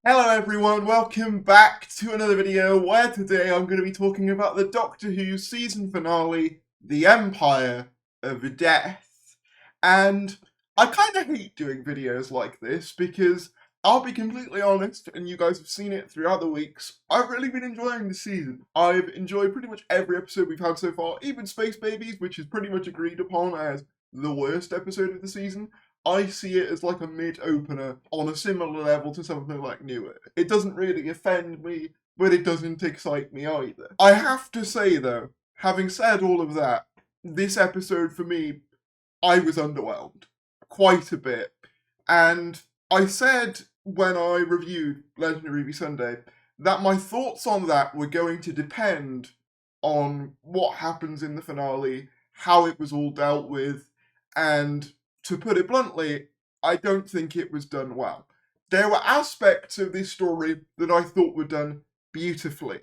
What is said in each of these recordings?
Hello everyone, welcome back to another video where today I'm going to be talking about the Doctor Who season finale, The Empire of Death. And I kind of hate doing videos like this because I'll be completely honest, and you guys have seen it throughout the weeks, I've really been enjoying the season. I've enjoyed pretty much every episode we've had so far, even Space Babies, which is pretty much agreed upon as the worst episode of the season. I see it as like a mid-opener on a similar level to something like Newer. It doesn't really offend me, but it doesn't excite me either. I have to say though, having said all of that, this episode for me, I was underwhelmed. Quite a bit. And I said when I reviewed Legendary Ruby Sunday that my thoughts on that were going to depend on what happens in the finale, how it was all dealt with, and to put it bluntly, I don't think it was done well. There were aspects of this story that I thought were done beautifully,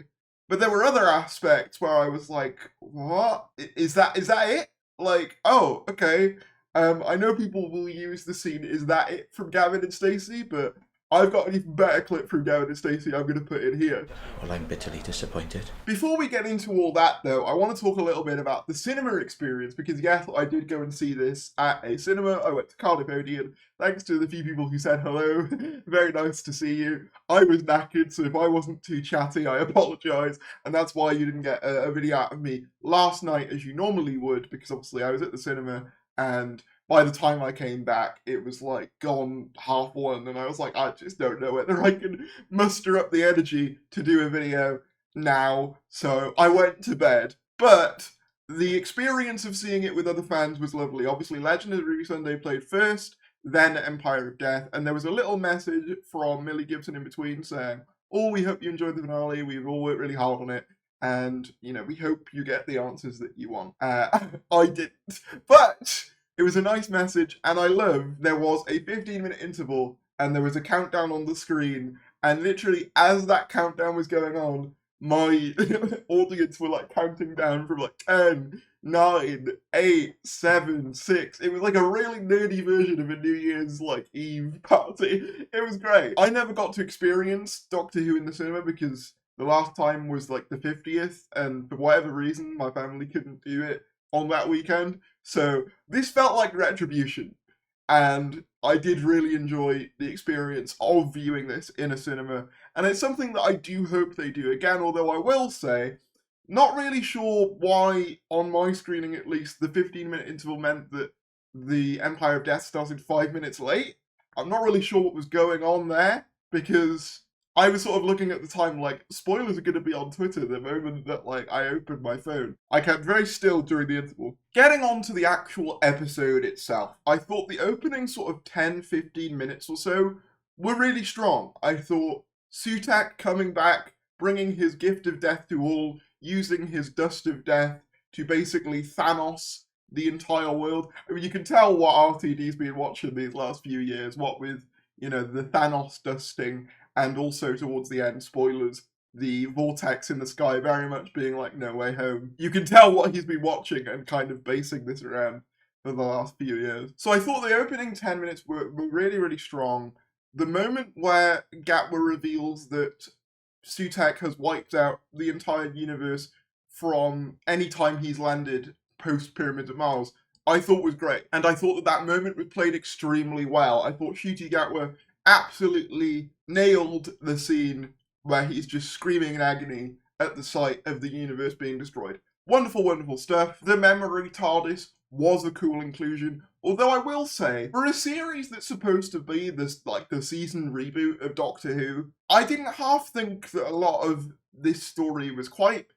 but there were other aspects where I was like, "What is that? Is that it? Like, oh, okay." I know people will use the scene "Is that it?" from Gavin and Stacey, but I've got an even better clip from Gavin and Stacey I'm going to put in here. Well, I'm bitterly disappointed. Before we get into all that, though, I want to talk a little bit about the cinema experience, because yes, I did go and see this at a cinema. I went to Cardiff Odeon. Thanks to the few people who said hello. Very nice to see you. I was knackered, so if I wasn't too chatty, I apologise, and that's why you didn't get a video out of me last night as you normally would, because obviously I was at the cinema, and by the time I came back, it was like gone 1:30, and I was like, I just don't know whether I can muster up the energy to do a video now, so I went to bed. But the experience of seeing it with other fans was lovely. Obviously, Legend of Ruby Sunday played first, then Empire of Death, and there was a little message from Millie Gibson in between saying, "Oh, we hope you enjoyed the finale. We've all worked really hard on it, and we hope you get the answers that you want." I didn't, but it was a nice message, and I love there was a 15-minute interval, and there was a countdown on the screen, and literally as that countdown was going on, my audience were like counting down from like 10, 9, 8, 7, 6. It was like a really nerdy version of a New Year's like Eve party. It was great. I never got to experience Doctor Who in the cinema because the last time was like the 50th, and for whatever reason, my family couldn't do it on that weekend. So this felt like retribution. And I did really enjoy the experience of viewing this in a cinema. And it's something that I do hope they do again, although I will say, not really sure why, on my screening at least, the 15-minute interval meant that the Empire of Death started 5 minutes late. I'm not really sure what was going on there, because I was sort of looking at the time like, spoilers are going to be on Twitter the moment that like I opened my phone. I kept very still during the interval. Getting on to the actual episode itself, I thought the opening sort of 10-15 minutes or so were really strong. I thought Sutak coming back, bringing his gift of death to all, using his dust of death to basically Thanos the entire world. I mean, you can tell what RTD's been watching these last few years, what with, the Thanos dusting, and also towards the end, spoilers, the vortex in the sky very much being like No Way Home. You can tell what he's been watching and kind of basing this around for the last few years. So I thought the opening 10 minutes were really, really strong. The moment where Gatwa reveals that Sutek has wiped out the entire universe from any time he's landed post Pyramids of Mars, I thought was great. And I thought that moment was played extremely well. I thought Ncuti Gatwa absolutely nailed the scene where he's just screaming in agony at the sight of the universe being destroyed. Wonderful, wonderful stuff. The memory TARDIS was a cool inclusion. Although I will say, for a series that's supposed to be this like the season reboot of Doctor Who, I didn't half think that a lot of this story was quite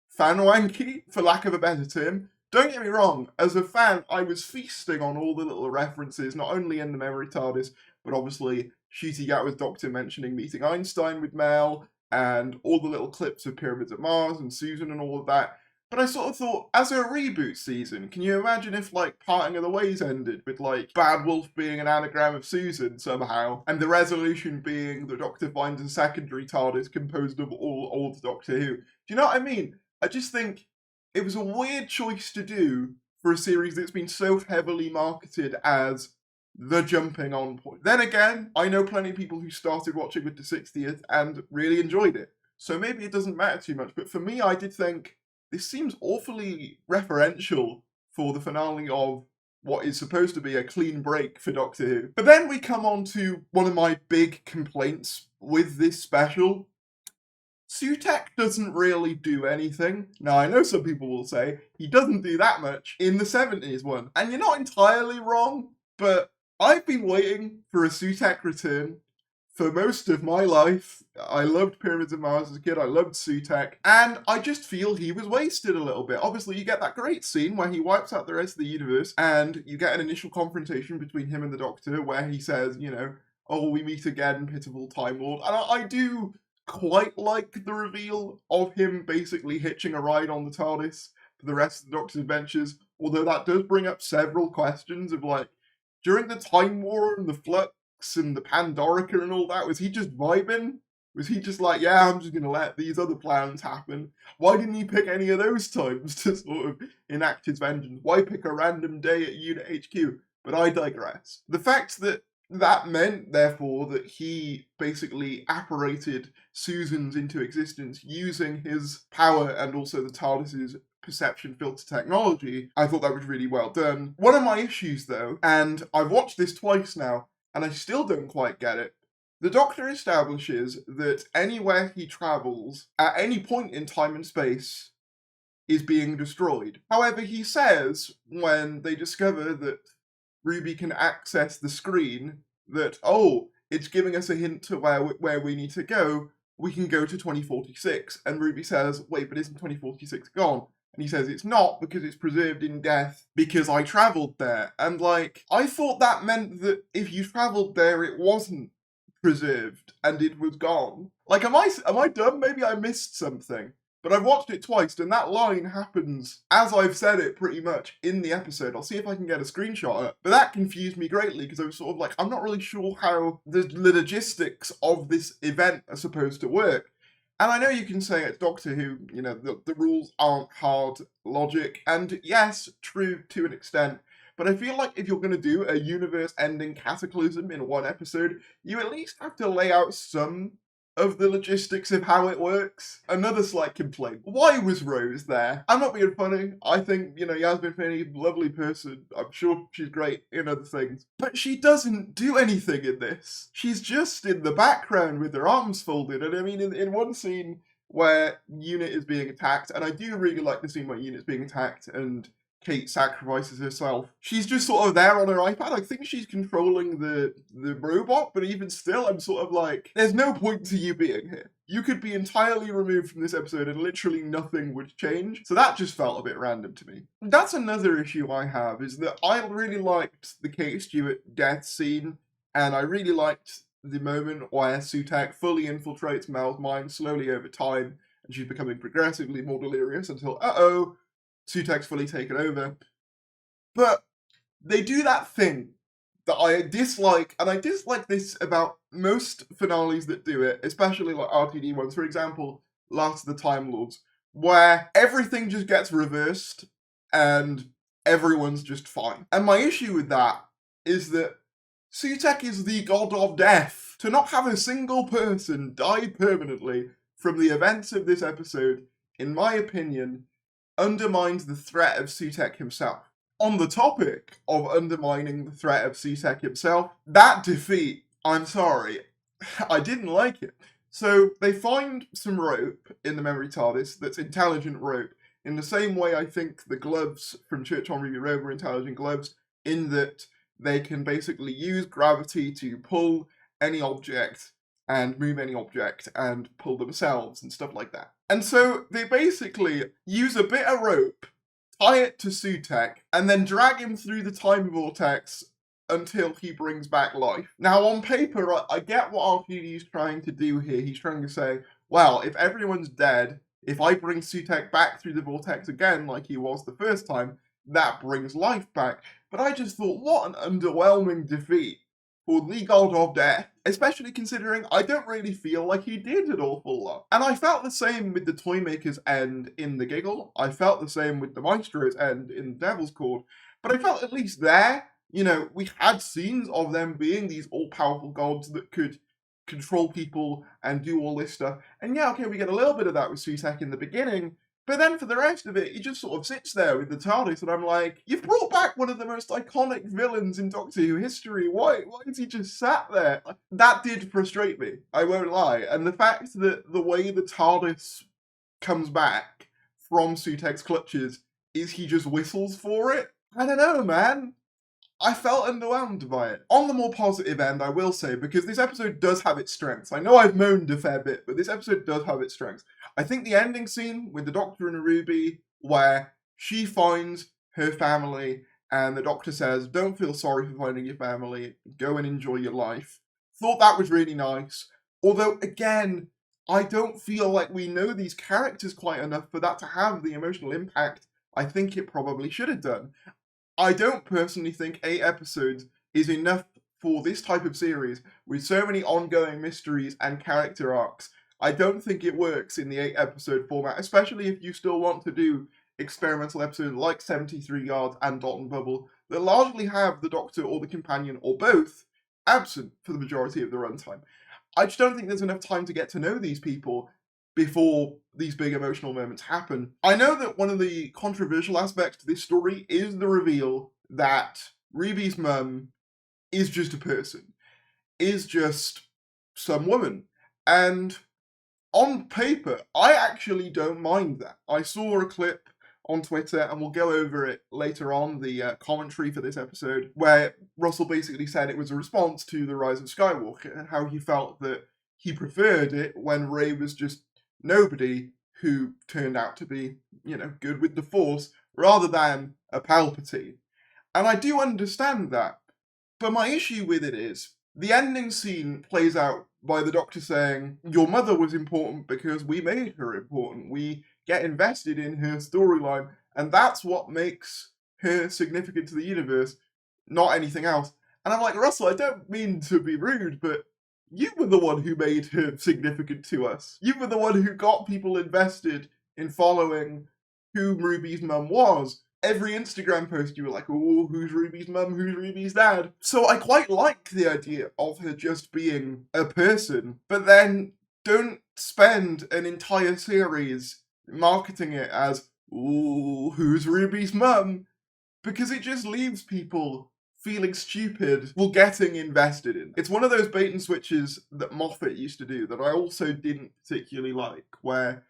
fan-wanky, for lack of a better term. Don't get me wrong, as a fan, I was feasting on all the little references, not only in the memory TARDIS, but obviously Ncuti Gatwa's Doctor mentioning meeting Einstein with Mel, and all the little clips of Pyramids of Mars and Susan and all of that. But I sort of thought, as a reboot season, can you imagine if, like, Parting of the Ways ended with, like, Bad Wolf being an anagram of Susan somehow, and the resolution being the Doctor finds a secondary TARDIS composed of all old Doctor Who? Do you know what I mean? I just think it was a weird choice to do for a series that's been so heavily marketed as the jumping on point. Then again, I know plenty of people who started watching with the 60th and really enjoyed it. So maybe it doesn't matter too much. But for me, I did think this seems awfully referential for the finale of what is supposed to be a clean break for Doctor Who. But then we come on to one of my big complaints with this special. Sutekh doesn't really do anything. Now, I know some people will say he doesn't do that much in the 70s one. And you're not entirely wrong, but I've been waiting for a Sutekh return for most of my life. I loved Pyramids of Mars as a kid, I loved Sutekh, and I just feel he was wasted a little bit. Obviously, you get that great scene where he wipes out the rest of the universe, and you get an initial confrontation between him and the Doctor where he says, you know, oh, we meet again, pitiful Time Lord. And I do quite like the reveal of him basically hitching a ride on the TARDIS for the rest of the Doctor's adventures, although that does bring up several questions of, like, during the Time War and the Flux and the Pandorica and all that, was he just vibing? Was he just like, yeah, I'm just going to let these other plans happen? Why didn't he pick any of those times to sort of enact his vengeance? Why pick a random day at Unit HQ? But I digress. The fact that that meant, therefore, that he basically apparated Susan's into existence using his power and also the TARDIS's perception filter technology, I thought that was really well done. One of my issues, though, and I've watched this twice now, and I still don't quite get it. The Doctor establishes that anywhere he travels, at any point in time and space, is being destroyed. However, he says, when they discover that Ruby can access the screen, that, oh, it's giving us a hint to where we need to go, we can go to 2046. And Ruby says, wait, but isn't 2046 gone? And he says it's not, because it's preserved in death, because I travelled there. And, like, I thought that meant that if you travelled there, it wasn't preserved, and it was gone. Like, am I dumb? Maybe I missed something. But I've watched it twice, and that line happens, as I've said it pretty much, in the episode. I'll see if I can get a screenshot of it. But that confused me greatly, because I was sort of like, I'm not really sure how the logistics of this event are supposed to work. And I know you can say it's Doctor Who, you know, the rules aren't hard logic, and yes, true to an extent, but I feel like if you're going to do a universe-ending cataclysm in one episode, you at least have to lay out some of the logistics of how it works. Another slight complaint. Why was Rose there? I'm not being funny. I think, you know, Yasmin Finney, lovely person. I'm sure she's great in other things. But she doesn't do anything in this. She's just in the background with her arms folded. And I mean, in one scene where Unit is being attacked, and I do really like the scene where Unit's being attacked and Kate sacrifices herself. She's just sort of there on her iPad. I think she's controlling the robot, but even still, I'm sort of like, there's no point to you being here. You could be entirely removed from this episode and literally nothing would change. So that just felt a bit random to me. That's another issue I have, is that I really liked the Kate Stewart death scene, and I really liked the moment where Sutekh fully infiltrates Mel's mind slowly over time, and she's becoming progressively more delirious until, uh-oh, Sutek's fully taken over. But they do that thing that I dislike, and I dislike this about most finales that do it, especially like RTD ones, for example, Last of the Time Lords, where everything just gets reversed and everyone's just fine. And my issue with that is that Sutekh is the god of death. To not have a single person die permanently from the events of this episode, in my opinion, undermines the threat of Sutekh himself. On the topic of undermining the threat of Sutekh himself, that defeat, I'm sorry, I didn't like it. So they find some rope in the memory TARDIS that's intelligent rope, in the same way I think the gloves from Church on Ruby Road were intelligent gloves, in that they can basically use gravity to pull any object and move any object and pull themselves and stuff like that. And so they basically use a bit of rope, tie it to Sutekh, and then drag him through the time vortex until he brings back life. Now, on paper, I get what RPD is trying to do here. He's trying to say, well, if everyone's dead, if I bring Sutekh back through the vortex again like he was the first time, that brings life back. But I just thought, what an underwhelming defeat for the god of death, especially considering I don't really feel like he did an awful lot. And I felt the same with the Toymaker's end in The Giggle, I felt the same with the Maestro's end in Devil's Cord, but I felt at least there, You know, we had scenes of them being these all-powerful gods that could control people and do all this stuff. And yeah, okay, we get a little bit of that with Sutek in the beginning, but then for the rest of it, he just sort of sits there with the TARDIS, and I'm like, you've brought back one of the most iconic villains in Doctor Who history. Why is he just sat there? That did frustrate me, I won't lie. And the fact that the way the TARDIS comes back from Sutek's clutches is he just whistles for it? I don't know, man. I felt underwhelmed by it. On the more positive end, I will say, because this episode does have its strengths. I know I've moaned a fair bit, but this episode does have its strengths. I think the ending scene with the Doctor and Ruby, where she finds her family and the Doctor says, don't feel sorry for finding your family, go and enjoy your life. Thought that was really nice. Although, again, I don't feel like we know these characters quite enough for that to have the emotional impact I think it probably should have done. I don't personally think 8 episodes is enough for this type of series with so many ongoing mysteries and character arcs. I don't think it works in the 8 episode format, especially if you still want to do experimental episodes like 73 Yards and Dot and Bubble that largely have the Doctor or the Companion or both absent for the majority of the runtime. I just don't think there's enough time to get to know these people before these big emotional moments happen. I know that one of the controversial aspects to this story is the reveal that Ruby's mum is just a person, is just some woman. And on paper, I actually don't mind that. I saw a clip on Twitter, and we'll go over it later on, the commentary for this episode, where Russell basically said it was a response to The Rise of Skywalker, and how he felt that he preferred it when Rey was just nobody who turned out to be, good with the Force, rather than a Palpatine. And I do understand that, but my issue with it is, the ending scene plays out by the Doctor saying, your mother was important because we made her important. We get invested in her storyline, and that's what makes her significant to the universe, not anything else. And I'm like, Russell, I don't mean to be rude, but you were the one who made her significant to us. You were the one who got people invested in following who Ruby's mum was. Every Instagram post you were like, oh, who's Ruby's mum, who's Ruby's dad? So I quite like the idea of her just being a person, but then don't spend an entire series marketing it as, ooh, who's Ruby's mum? Because it just leaves people feeling stupid while getting invested in. It's one of those bait and switches that Moffat used to do that I also didn't particularly like, where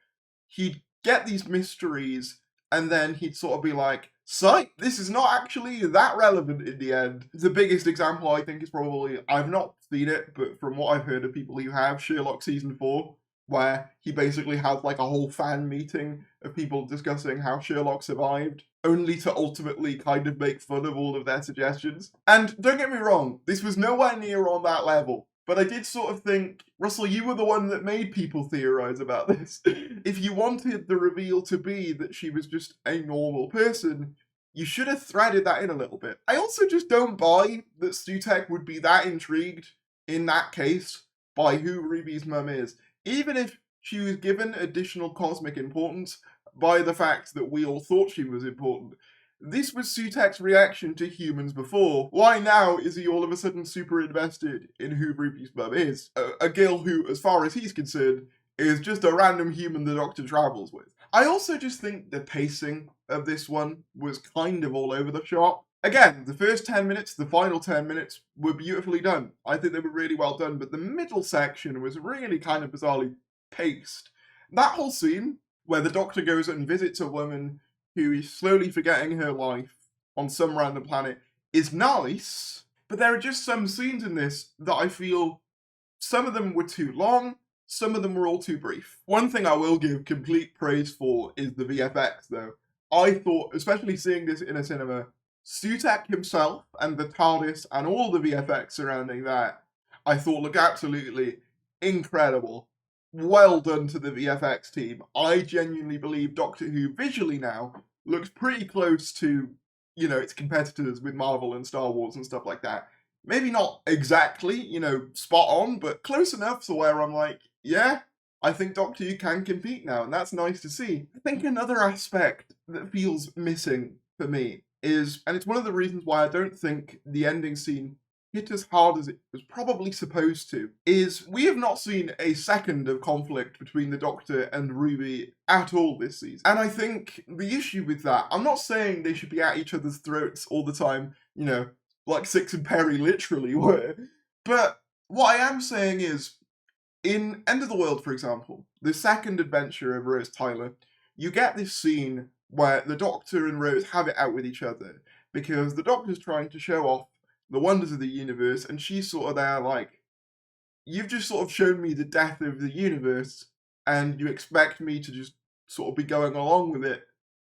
he'd get these mysteries and then he'd sort of be like, psych, this is not actually that relevant in the end. The biggest example I think is probably, I've not seen it, but from what I've heard of people who have, Sherlock Season 4, where he basically has like a whole fan meeting of people discussing how Sherlock survived, only to ultimately kind of make fun of all of their suggestions. And don't get me wrong, this was nowhere near on that level. But I did sort of think, Russell, you were the one that made people theorize about this. If you wanted the reveal to be that she was just a normal person, you should have threaded that in a little bit. I also just don't buy that Sutek would be that intrigued, in that case, by who Ruby's mum is. Even if she was given additional cosmic importance by the fact that we all thought she was important. This was Sutek's reaction to humans before. Why now is he all of a sudden super invested in who Ruby's mum is? A girl who, as far as he's concerned, is just a random human the Doctor travels with. I also just think the pacing of this one was kind of all over the shop. Again, the first 10 minutes, the final 10 minutes were beautifully done. I think they were really well done, but the middle section was really kind of bizarrely paced. That whole scene, where the Doctor goes and visits a woman who is slowly forgetting her life on some random planet, is nice, but there are just some scenes in this that I feel some of them were too long, some of them were all too brief. One thing I will give complete praise for is the VFX, though. I thought, especially seeing this in a cinema, Sutek himself and the TARDIS and all the VFX surrounding that, I thought looked absolutely incredible. Well done to the VFX team. I genuinely believe Doctor Who visually now looks pretty close to, its competitors with Marvel and Star Wars and stuff like that. Maybe not exactly, spot on, but close enough to where I'm like, yeah, I think Doctor Who can compete now, and that's nice to see. I think another aspect that feels missing for me is, and it's one of the reasons why I don't think the ending scene hit as hard as it was probably supposed to, is we have not seen a second of conflict between the Doctor and Ruby at all this season. And I think the issue with that, I'm not saying they should be at each other's throats all the time, like Six and Perry literally were, but what I am saying is, in End of the World, for example, the second adventure of Rose Tyler, you get this scene where the Doctor and Rose have it out with each other, because the Doctor's trying to show off the wonders of the universe, and she's sort of there like, you've just sort of shown me the death of the universe, and you expect me to just sort of be going along with it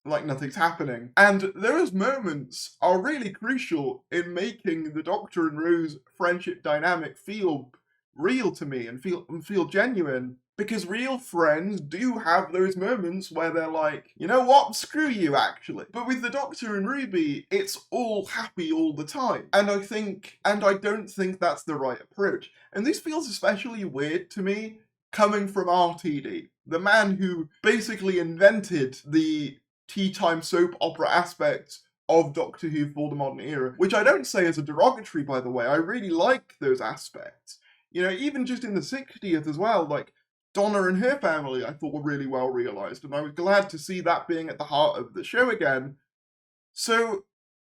like nothing's happening. And those moments are really crucial in making the Doctor and Rose friendship dynamic feel real to me and feel genuine. Because real friends do have those moments where they're like, you know what, screw you actually. But with the Doctor and Ruby, it's all happy all the time. And I don't think that's the right approach. And this feels especially weird to me coming from RTD, the man who basically invented the tea time soap opera aspects of Doctor Who for the modern era, which I don't say as a derogatory, by the way. I really like those aspects. Even just in the 60th as well, like, Donna and her family, I thought were really well realised, and I was glad to see that being at the heart of the show again. So,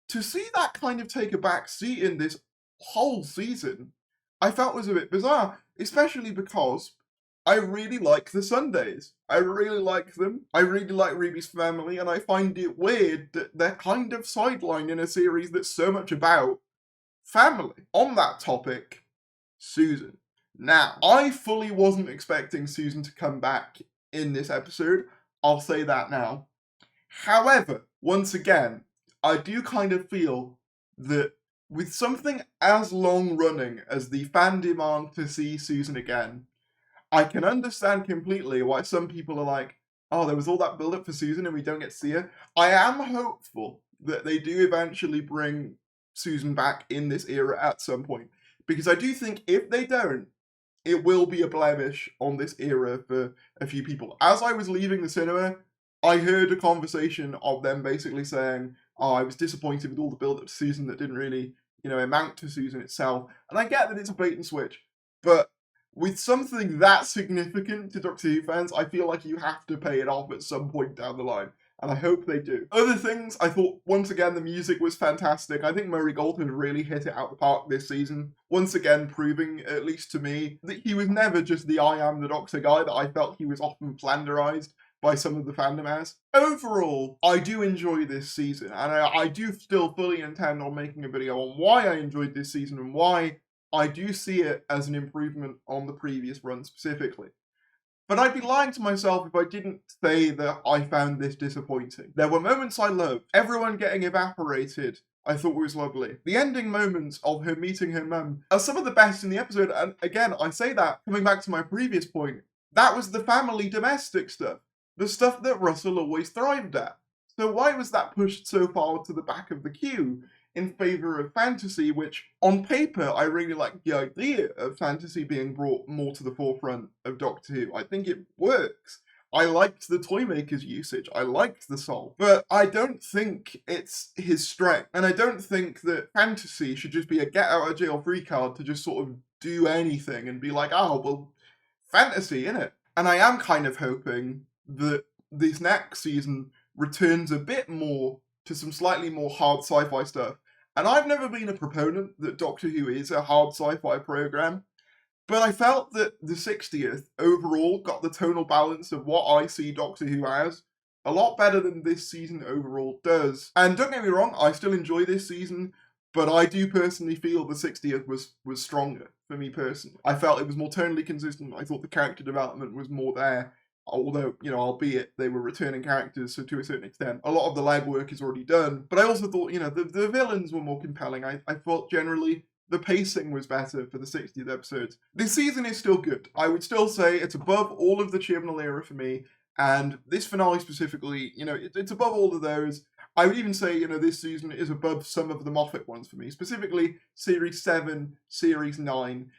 to see that kind of take a back seat in this whole season, I felt was a bit bizarre, especially because I really like the Sundays. I really like them. I really like Ruby's family, and I find it weird that they're kind of sidelined in a series that's so much about family. On that topic, Susan. Now, I fully wasn't expecting Susan to come back in this episode. I'll say that now. However, once again, I do kind of feel that with something as long-running as the fan demand to see Susan again, I can understand completely why some people are like, oh, there was all that build-up for Susan and we don't get to see her. I am hopeful that they do eventually bring Susan back in this era at some point, because I do think if they don't, it will be a blemish on this era for a few people. As I was leaving the cinema, I heard a conversation of them basically saying, oh, I was disappointed with all the build-up to Susan that didn't really, amount to Susan itself. And I get that it's a bait and switch, but with something that significant to Doctor Who fans, I feel like you have to pay it off at some point down the line. And I hope they do. Other things, I thought, once again, the music was fantastic. I think Murray Gold has really hit it out the park this season. Once again, proving, at least to me, that he was never just the I am the Doctor guy that I felt he was often flanderized by some of the fandom as. Overall, I do enjoy this season, and I do still fully intend on making a video on why I enjoyed this season and why I do see it as an improvement on the previous run specifically. But I'd be lying to myself if I didn't say that I found this disappointing. There were moments I loved. Everyone getting evaporated, I thought was lovely. The ending moments of her meeting her mum are some of the best in the episode, and again, I say that, coming back to my previous point, that was the family domestic stuff. The stuff that Russell always thrived at. So why was that pushed so far to the back of the queue in favour of fantasy, which, on paper, I really like the idea of fantasy being brought more to the forefront of Doctor Who. I think it works. I liked the Toymaker's usage. I liked the soul. But I don't think it's his strength. And I don't think that fantasy should just be a get-out-of-jail-free card to just sort of do anything and be like, oh, well, fantasy, innit? And I am kind of hoping that this next season returns a bit more to some slightly more hard sci-fi stuff. And I've never been a proponent that Doctor Who is a hard sci-fi program, but I felt that the 60th overall got the tonal balance of what I see Doctor Who as a lot better than this season overall does. And don't get me wrong, I still enjoy this season, but I do personally feel the 60th was stronger for me personally. I felt it was more tonally consistent. I thought the character development was more there. Although, albeit they were returning characters, so to a certain extent, a lot of the legwork is already done. But I also thought, the villains were more compelling. I thought generally the pacing was better for the 60th episodes. This season is still good. I would still say it's above all of the Chibnall era for me, and this finale specifically, it's above all of those. I would even say, this season is above some of the Moffat ones for me, specifically Series 7, Series 9.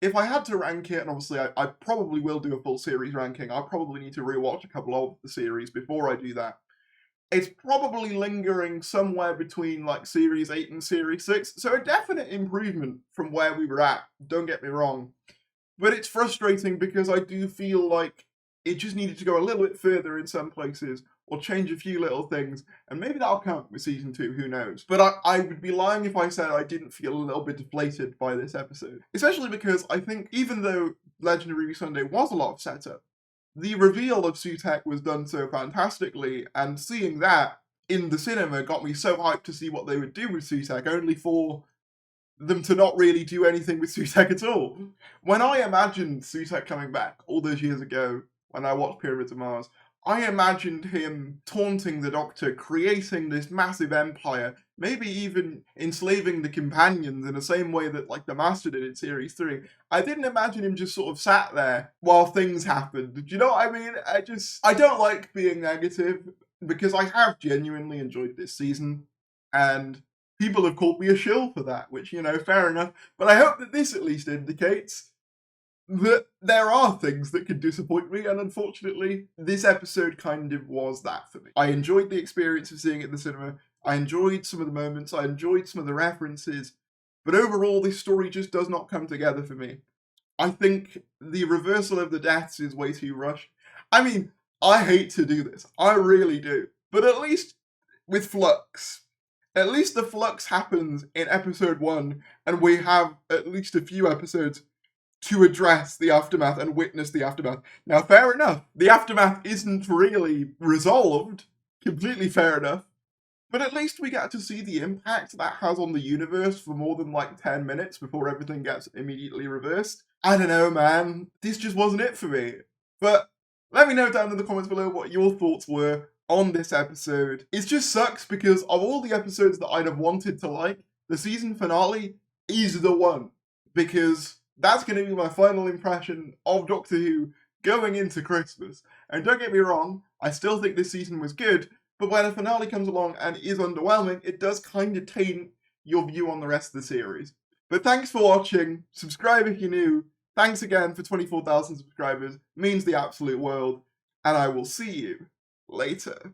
If I had to rank it, and obviously I probably will do a full series ranking, I'll probably need to rewatch a couple of the series before I do that. It's probably lingering somewhere between like Series 8 and Series 6, so a definite improvement from where we were at, don't get me wrong. But it's frustrating because I do feel like it just needed to go a little bit further in some places, or change a few little things, and maybe that'll come with season 2, who knows. But I would be lying if I said I didn't feel a little bit deflated by this episode. Especially because I think even though Legend of Ruby Sunday was a lot of setup, the reveal of Sutek was done so fantastically, and seeing that in the cinema got me so hyped to see what they would do with Sutek, only for them to not really do anything with Sutek at all. When I imagined Sutek coming back all those years ago, when I watched Pyramids of Mars, I imagined him taunting the Doctor, creating this massive empire, maybe even enslaving the companions in the same way that like the Master did in Series 3. I didn't imagine him just sort of sat there while things happened. Do you know what I mean? I don't like being negative, because I have genuinely enjoyed this season, and people have called me a shill for that, which, you know, fair enough. But I hope that this at least indicates that there are things that could disappoint me, and unfortunately, this episode kind of was that for me. I enjoyed the experience of seeing it in the cinema, I enjoyed some of the moments, I enjoyed some of the references, but overall, this story just does not come together for me. I think the reversal of the deaths is way too rushed. I mean, I hate to do this, I really do, but at least with Flux, at least the Flux happens in episode 1, and we have at least a few episodes to address the aftermath and witness the aftermath. Now, fair enough, the aftermath isn't really resolved, completely fair enough, but at least we get to see the impact that has on the universe for more than like 10 minutes before everything gets immediately reversed. I don't know, man, this just wasn't it for me. But let me know down in the comments below what your thoughts were on this episode. It just sucks because of all the episodes that I'd have wanted to like, the season finale is the one, because that's going to be my final impression of Doctor Who going into Christmas. And don't get me wrong, I still think this season was good, but when a finale comes along and is underwhelming, it does kind of taint your view on the rest of the series. But thanks for watching, subscribe if you're new, thanks again for 24,000 subscribers, means the absolute world, and I will see you later.